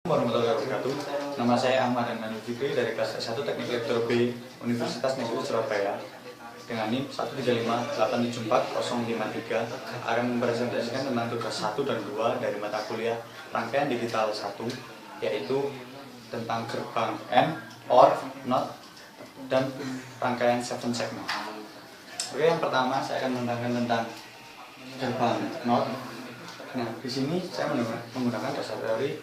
Warahmatullahi wabarakatuh. Nama saya Ahmad Daniel Fikri dari kelas S1 Teknik Elektro B Universitas Negeri Surabaya dengan NIM 135874053 akan mempresentasikan tentang tugas 1 dan 2 dari mata kuliah rangkaian digital 1, yaitu tentang gerbang AND, OR, NOT, dan rangkaian 7 segment. Oke, yang pertama saya akan menerangkan tentang gerbang NOT. Nah, di sini saya menggunakan dasar dari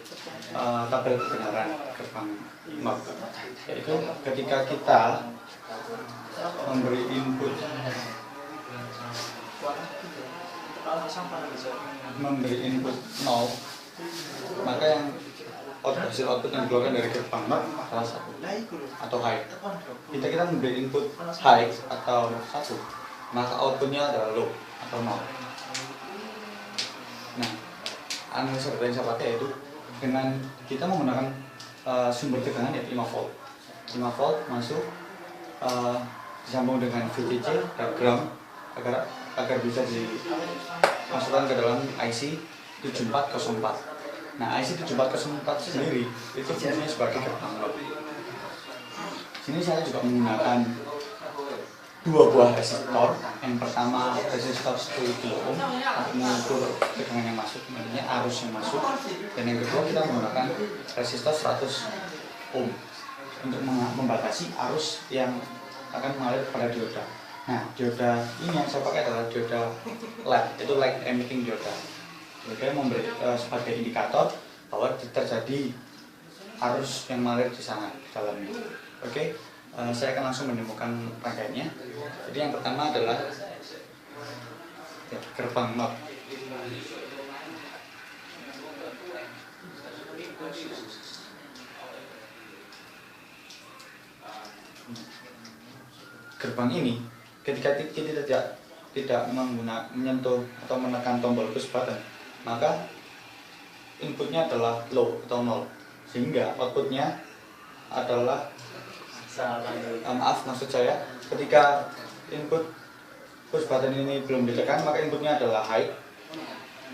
tabel kebenaran gerbang NOT, yaitu ketika kita memberi input 0, maka yang hasil output yang dikeluarkan dari gerbang NOT adalah 1 atau high. Jika kita memberi input high atau 1, maka outputnya adalah low atau 0. Nah, analisa data yang saya pakai yaitu dengan kita menggunakan sumber tegangan yaitu 5 volt. 5 volt masuk disambung dengan VCC dan ground agar bisa dimasukkan ke dalam IC 7404. Nah, IC 7404 sendiri itu fungsinya sebagai gerbang NOT. Sini saya juga menggunakan 2 buah resistor. Yang pertama resistor 10 kilo ohm untuk mengukur tegangan yang masuk, maksudnya arus yang masuk, dan yang kedua kita menggunakan resistor 100 ohm untuk membatasi arus yang akan mengalir pada dioda. Nah, dioda ini yang saya pakai adalah dioda LED, itu light emitting dioda. Dioda yang memberi sebagai indikator bahwa terjadi arus yang mengalir di sana di dalamnya. Oke. Saya akan langsung menemukan rangkaiannya. Jadi yang pertama adalah gerbang NOT. Gerbang ini ketika kita tidak menyentuh atau menekan tombol push button, maka inputnya adalah low atau 0, sehingga outputnya adalah maksud saya ketika input push button ini belum ditekan, maka inputnya adalah high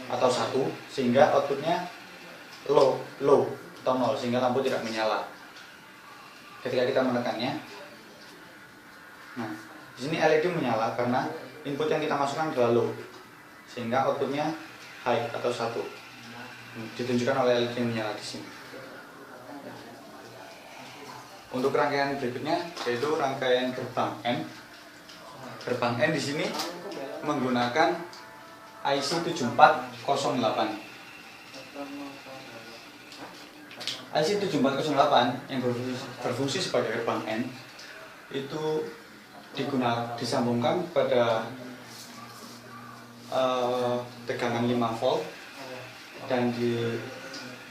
atau 1, sehingga outputnya low atau 0, sehingga lampu tidak menyala ketika kita menekannya. Nah, di sini LED menyala karena input yang kita masukkan adalah low, sehingga outputnya high atau 1. Ditunjukkan oleh LED yang menyala di sini. Untuk rangkaian berikutnya yaitu rangkaian gerbang N. Gerbang N di sini menggunakan IC 7408. IC 7408 yang berfungsi sebagai gerbang N itu disambungkan pada tegangan 5 volt dan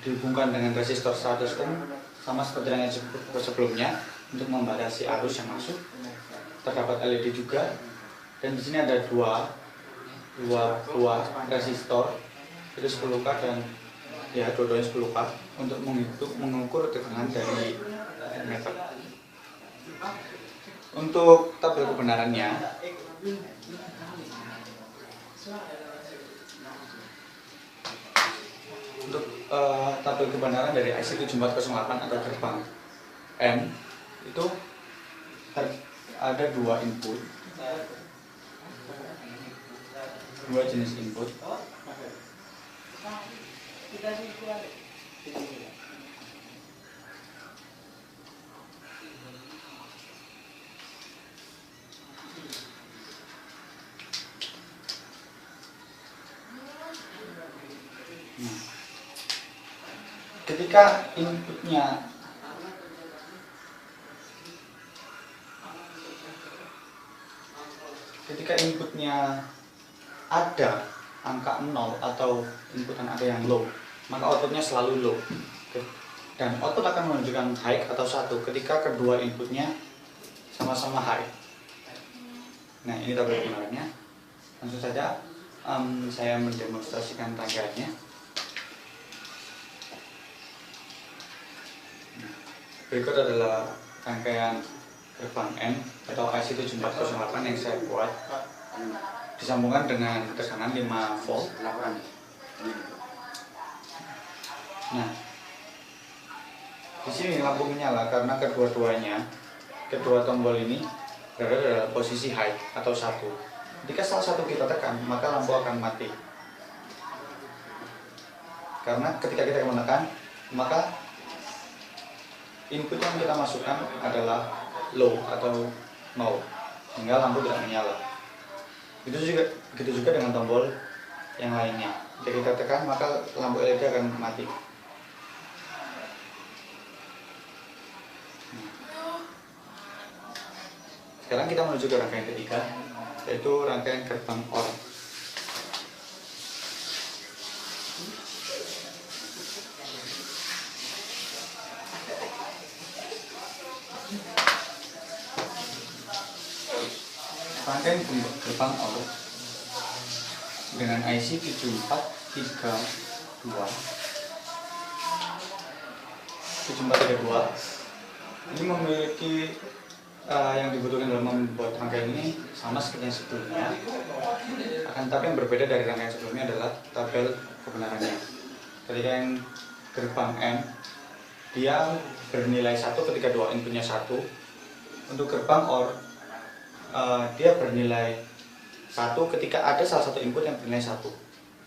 dihubungkan dengan resistor 100 ohm sama seperti yang sebelumnya untuk membatasi arus yang masuk. Terdapat LED juga, dan di sini ada dua buah resistor, itu 10K dan ya dua-duanya 10K untuk mengukur tegangan dari meter. Untuk tabel kebenarannya, untuk tabel kebenaran dari IC 7408 atau gerbang N itu ada 2 input, 2 jenis input. Ketika inputnya ada angka 0 atau input yang ada yang low, maka outputnya selalu low. Dan output akan menunjukkan high atau 1 ketika kedua inputnya sama-sama high. Nah, ini tabel kebenarannya. Langsung saja saya mendemonstrasikan rangkaiannya. Berikut adalah rangkaian gerbang N atau IC 7408 yang saya buat, disambungkan dengan tegangan 5 volt. Nah, Di sini lampu menyala karena kedua tombol ini berada dalam posisi high atau 1. Jika salah satu kita tekan, maka lampu akan mati. Karena ketika kita menekan, maka input yang kita masukkan adalah low atau 0, sehingga lampu tidak menyala. Begitu juga dengan tombol yang lainnya. Jika kita tekan, maka lampu LED akan mati. Sekarang kita menuju ke rangkaian ketiga, yaitu rangkaian gerbang OR. Rangkaian gerbang OR dengan IC 7432 ini memiliki yang dibutuhkan dalam membuat rangkaian ini sama seperti yang sebelumnya, akan tetapi yang berbeda dari rangkaian sebelumnya adalah tabel kebenarannya. Ketika yang gerbang N, dia bernilai 1 ketika dua inputnya 1. Untuk gerbang OR, dia bernilai 1 ketika ada salah satu input yang bernilai 1,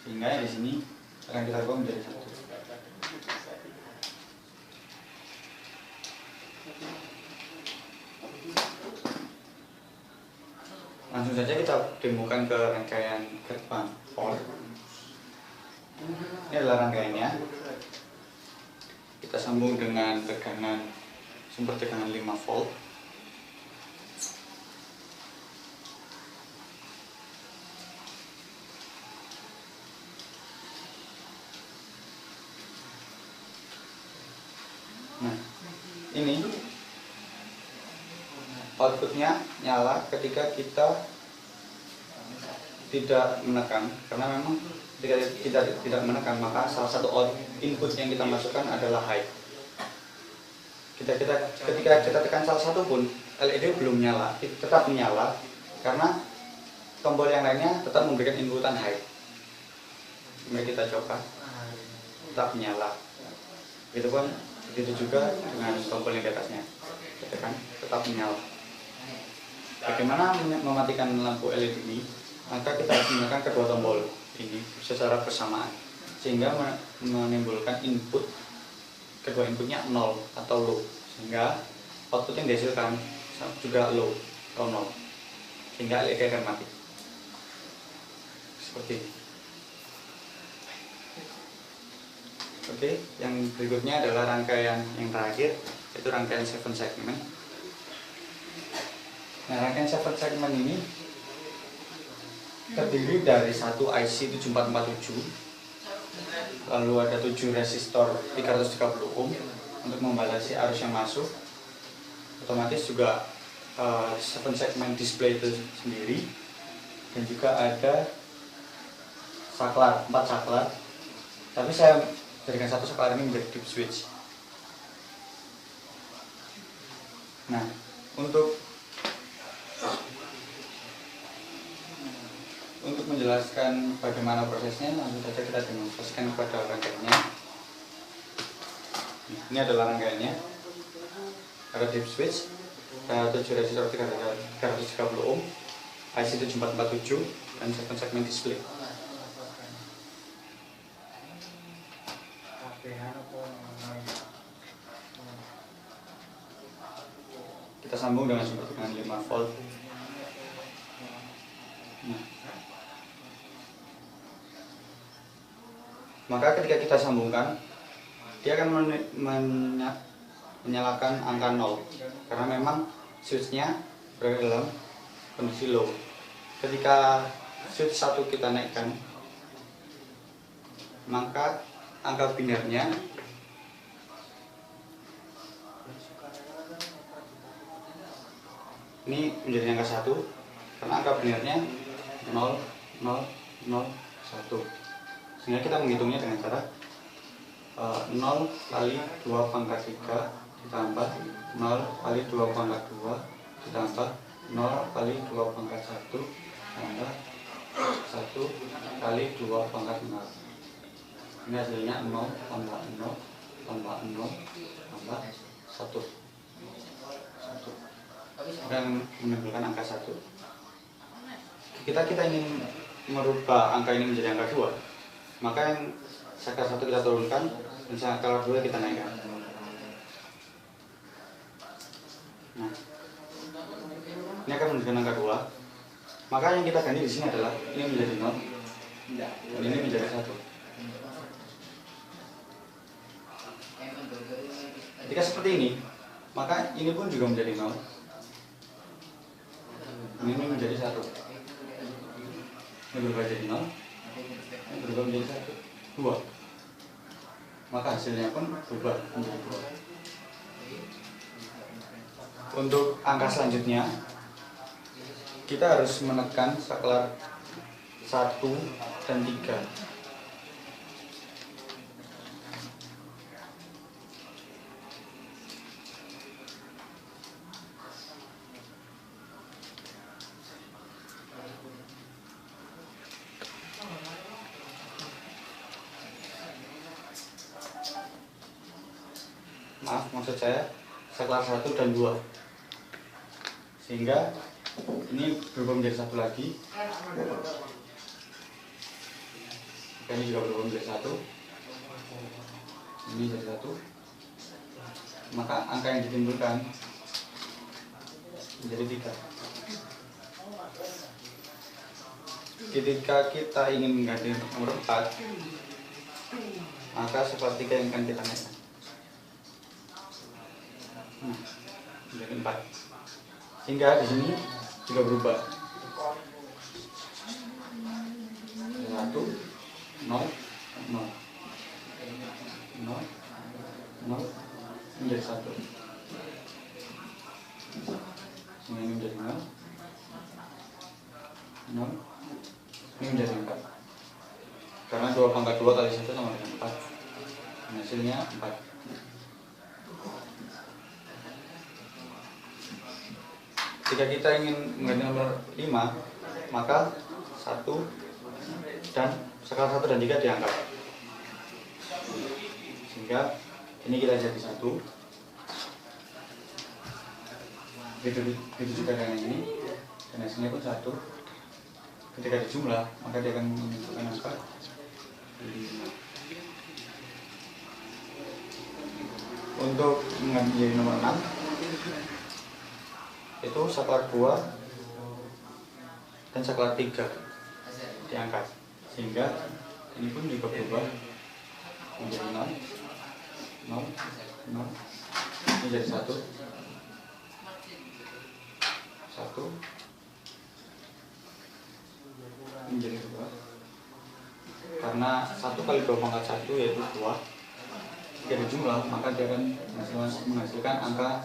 sehingga yang di sini akan kita ubah menjadi 1. Langsung saja kita demokan ke rangkaian gerbang OR. Ini adalah rangkaiannya. Kita sambung dengan sumber tegangan 5 volt. Nah, ini outputnya nyala ketika kita tidak menekan, karena memang ketika kita tidak menekan, maka salah satu input yang kita masukkan adalah high. Ketika kita tekan salah satu pun, LED belum nyala, tetap menyala karena tombol yang lainnya tetap memberikan inputan high. Mari kita coba, tetap menyala. Begitu juga dengan tombol yang di atasnya, tekan tetap menyala. Bagaimana mematikan lampu LED ini? Maka kita harus menggunakan kedua tombol ini secara bersamaan, sehingga menimbulkan kedua inputnya 0 atau low, sehingga output yang dihasilkan juga low atau 0, sehingga LED akan mati. Seperti ini. Oke, yang berikutnya adalah rangkaian yang terakhir, yaitu rangkaian 7 segment. Nah, rangkaian 7 segment ini terdiri dari satu IC 7447, lalu ada 7 resistor 330 ohm untuk membatasi arus yang masuk. Otomatis juga 7 segment display itu sendiri, dan juga ada saklar, 4 saklar, tapi saya jadikan satu saklar ini menjadi deep switch. Nah, untuk menjelaskan bagaimana prosesnya, langsung saja kita demonstrasikan kepada rangkaiannya. Ini adalah rangkaiannya. Ada deep switch, ada 7 resistor 330 ohm, IC 7447, dan 7 segment display. Kita sambung dengan sumber tegangan 5 volt. Nah, maka ketika kita sambungkan, dia akan menyalakan angka 0, karena memang switchnya berada dalam kondisi low. Ketika switch 1 kita naikkan, maka angka binarnya ini menjadi angka 1, karena angka binarnya 0, 0, 0, 1. Sehingga kita menghitungnya dengan cara 0 kali 2 pangkat 3 ditambah 0 kali 2 pangkat 2 ditambah 0 kali 2 pangkat 1 ditambah 1 kali 2 pangkat 0. Ini hasilnya 0,0 tambah 0 tambah 1 yang menimbulkan angka 1. Kita ingin merubah angka ini menjadi angka 2, maka yang saklar 1 kita turunkan dan saklar 2 kita naikkan. Nah, ini akan menunjukkan angka 2. Maka yang kita ganti di sini adalah ini menjadi 0 dan ini menjadi 1. Ketika seperti ini, maka ini pun juga menjadi 0. Ini menjadi 1. Ini berubah jadi 0. Ini berubah menjadi 1. 2. Maka hasilnya pun berubah menjadi 2. Untuk angka selanjutnya, kita harus menekan saklar 1 dan 3. Maksud saya saklar 1 dan 2, sehingga ini berubah menjadi 1 lagi, ini juga berubah menjadi 1, ini jadi 1, maka angka yang ditimbulkan menjadi 3. Ketika kita ingin mengganti nomor 4, maka saklar 3 yang akan kita naikkan menjadi 4, sehingga di sini juga berubah 1 0 0 0 0 menjadi 1, sehingga ini menjadi 0 0, ini menjadi 4, karena 2 pangkat 2 kali 1 sama dengan 4, hasilnya 4. Jika kita ingin mengganti nomor 5, maka 1 dan saklar 1 dan 3 diangkat, sehingga ini kita jadi 1. Begitu juga dengan ini, dan hasilnya pun 1. Ketika dijumlah, maka dia akan menentukan angka 5. Untuk mengganti nomor 6, itu saklar 2 dan saklar 3 diangkat, sehingga ini pun juga berubah menjadi 0 0 0, ini jadi 1 1 menjadi 2, karena 1 kali 2 pangkat 1 yaitu 2. Jika dijumlah, maka dia akan menghasilkan angka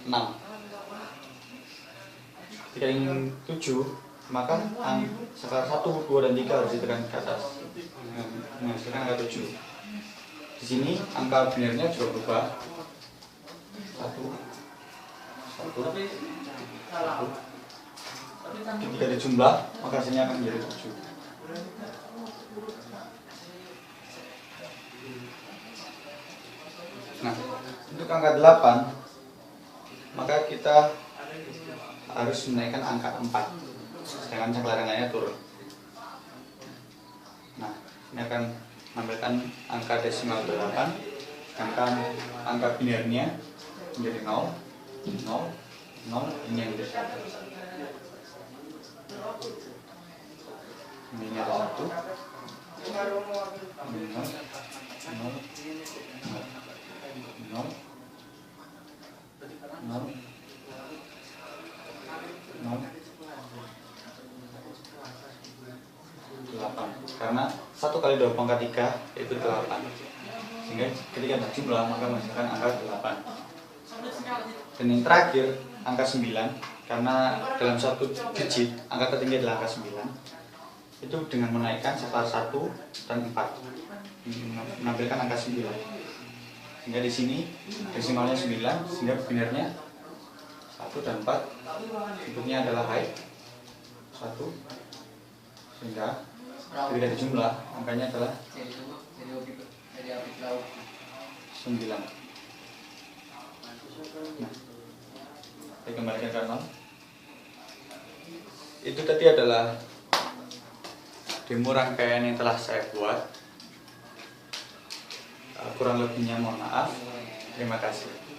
6. Jika ingin 7, maka saklar 1, 2, dan 3 harus ditekan ke atas, menghasilkan angka 7. Di sini angka binarnya juga berubah 1 1 1. Ketika dijumlah, maka hasilnya akan menjadi 7. Nah, untuk angka 8, maka kita harus menaikkan angka 4, sedangkan saklar yang lainnya turun. Nah, ini akan menampilkan angka desimal 8, sedangkan angka binarnya menjadi 0 0 0, ini yang menjadi 1. Ini ada 1, ini 0 0 0 0 8, karena 1 kali 2 pangkat 3 yaitu 8, sehingga ketika dijumlah maka menghasilkan angka 8. Dan yang terakhir angka 9, karena dalam satu digit angka tertinggi adalah angka 9, itu dengan menaikkan saklar 1 dan 4 menampilkan angka 9, sehingga di sini desimalnya 9, sehingga binarnya 1 dan 4, bentuknya adalah high 1, sehingga ketika dijumlah angkanya adalah 9. Nah, saya kembalikan ke 0. Itu tadi adalah demo rangkaian yang telah saya buat. Kurang lebihnya mohon maaf. Terima kasih.